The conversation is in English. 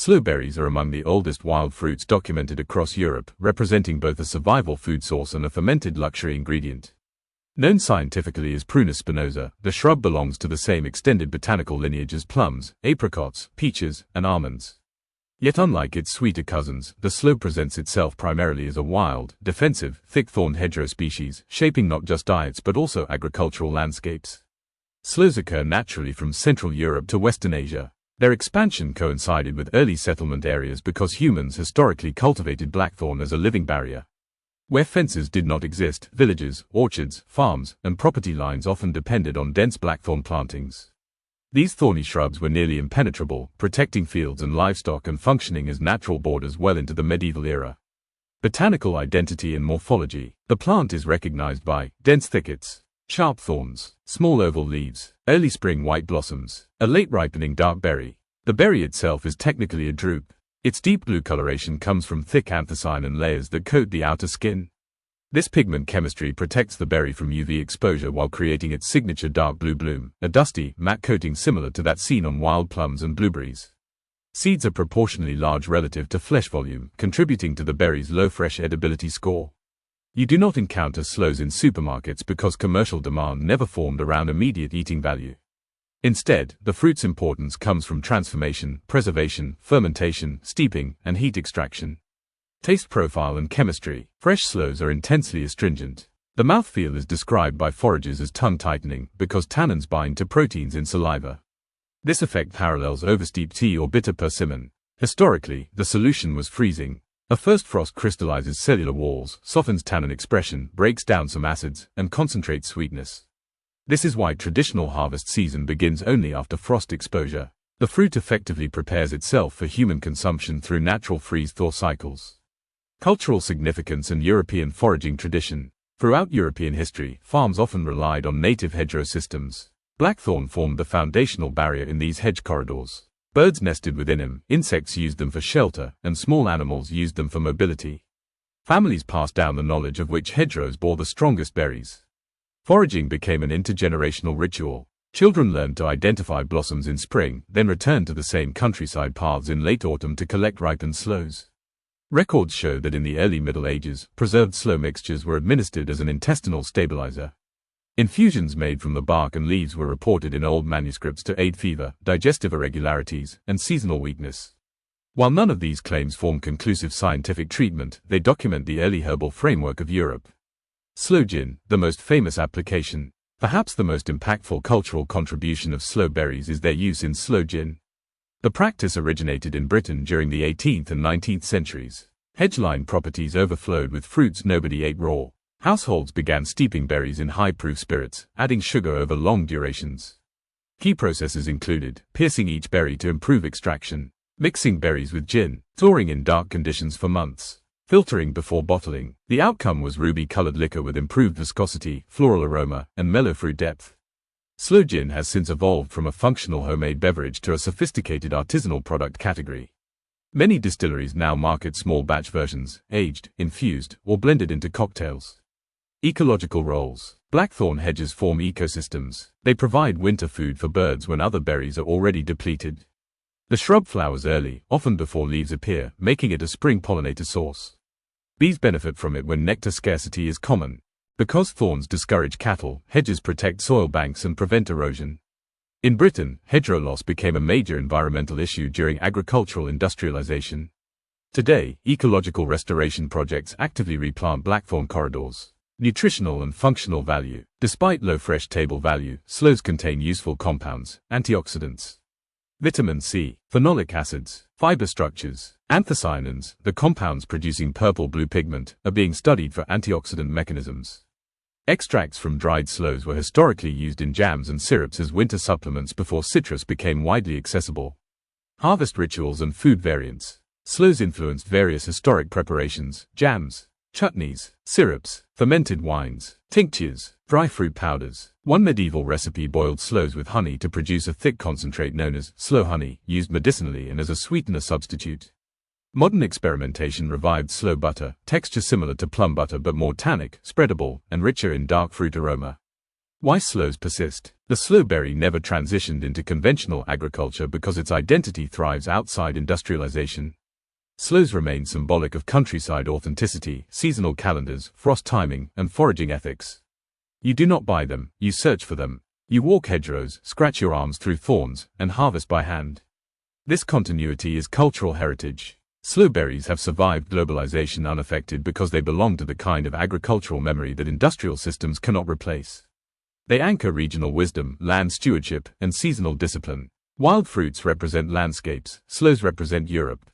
Sloe berries are among the oldest wild fruits documented across Europe, representing both a survival food source and a fermented luxury ingredient. Known scientifically as Prunus spinosa, the shrub belongs to the same extended botanical lineage as plums, apricots, peaches, and almonds. Yet unlike its sweeter cousins, the sloe presents itself primarily as a wild, defensive, thick-thorned hedgerow species, shaping not just diets but also agricultural landscapes. Sloes occur naturally from Central Europe to Western Asia. Their expansion coincided with early settlement areas because humans historically cultivated blackthorn as a living barrier. Where fences did not exist, villages, orchards, farms, and property lines often depended on dense blackthorn plantings. These thorny shrubs were nearly impenetrable, protecting fields and livestock and functioning as natural borders well into the medieval era. Botanical identity and morphology. The plant is recognized by dense thickets, sharp thorns, small oval leaves, early spring white blossoms, a late ripening dark berry. The berry itself is technically a drupe. Its deep blue coloration comes from thick anthocyanin layers that coat the outer skin. This pigment chemistry protects the berry from UV exposure while creating its signature dark blue bloom, a dusty, matte coating similar to that seen on wild plums and blueberries. Seeds are proportionally large relative to flesh volume, contributing to the berry's low fresh edibility score. You do not encounter sloes in supermarkets because commercial demand never formed around immediate eating value. Instead, the fruit's importance comes from transformation, preservation, fermentation, steeping, and heat extraction. Taste profile and chemistry. Fresh sloes are intensely astringent. The mouthfeel is described by foragers as tongue-tightening because tannins bind to proteins in saliva. This effect parallels oversteeped tea or bitter persimmon. Historically, the solution was freezing. A first frost crystallizes cellular walls, softens tannin expression, breaks down some acids, and concentrates sweetness. This is why traditional harvest season begins only after frost exposure. The fruit effectively prepares itself for human consumption through natural freeze-thaw cycles. Cultural significance and European foraging tradition. Throughout European history, farms often relied on native hedgerow systems. Blackthorn formed the foundational barrier in these hedge corridors. Birds nested within them, insects used them for shelter, and small animals used them for mobility. Families passed down the knowledge of which hedgerows bore the strongest berries. Foraging became an intergenerational ritual. Children learned to identify blossoms in spring, then returned to the same countryside paths in late autumn to collect ripened sloes. Records show that in the early Middle Ages, preserved sloe mixtures were administered as an intestinal stabilizer. Infusions made from the bark and leaves were reported in old manuscripts to aid fever, digestive irregularities, and seasonal weakness. While none of these claims form conclusive scientific treatment, they document the early herbal framework of Europe. Sloe gin, the most famous application. Perhaps the most impactful cultural contribution of sloe berries is their use in sloe gin. The practice originated in Britain during the 18th and 19th centuries. Hedge-line properties overflowed with fruits nobody ate raw. Households began steeping berries in high-proof spirits, adding sugar over long durations. Key processes included piercing each berry to improve extraction, mixing berries with gin, thawing in dark conditions for months, filtering before bottling. The outcome was ruby-colored liquor with improved viscosity, floral aroma, and mellow fruit depth. Sloe gin has since evolved from a functional homemade beverage to a sophisticated artisanal product category. Many distilleries now market small batch versions, aged, infused, or blended into cocktails. Ecological roles. Blackthorn hedges form ecosystems. They provide winter food for birds when other berries are already depleted. The shrub flowers early, often before leaves appear, making it a spring pollinator source. Bees benefit from it when nectar scarcity is common. Because thorns discourage cattle, hedges protect soil banks and prevent erosion. In Britain, hedgerow loss became a major environmental issue during agricultural industrialization. Today, ecological restoration projects actively replant blackthorn corridors. Nutritional and functional value. Despite low fresh table value, sloes contain useful compounds, antioxidants, vitamin C, phenolic acids, fiber structures, anthocyanins. The compounds producing purple-blue pigment are being studied for antioxidant mechanisms. Extracts from dried sloes were historically used in jams and syrups as winter supplements before citrus became widely accessible. Harvest rituals and food variants. Sloes influenced various historic preparations, jams, chutneys, syrups, fermented wines, tinctures, dry fruit powders. One medieval recipe boiled sloes with honey to produce a thick concentrate known as sloe honey, used medicinally and as a sweetener substitute. Modern experimentation revived sloe butter, texture similar to plum butter but more tannic, spreadable, and richer in dark fruit aroma. Why sloes persist? The sloe berry never transitioned into conventional agriculture because its identity thrives outside industrialization. Sloes remain symbolic of countryside authenticity, seasonal calendars, frost timing, and foraging ethics. You do not buy them, you search for them. You walk hedgerows, scratch your arms through thorns, and harvest by hand. This continuity is cultural heritage. Sloe berries have survived globalization unaffected because they belong to the kind of agricultural memory that industrial systems cannot replace. They anchor regional wisdom, land stewardship, and seasonal discipline. Wild fruits represent landscapes, sloes represent Europe.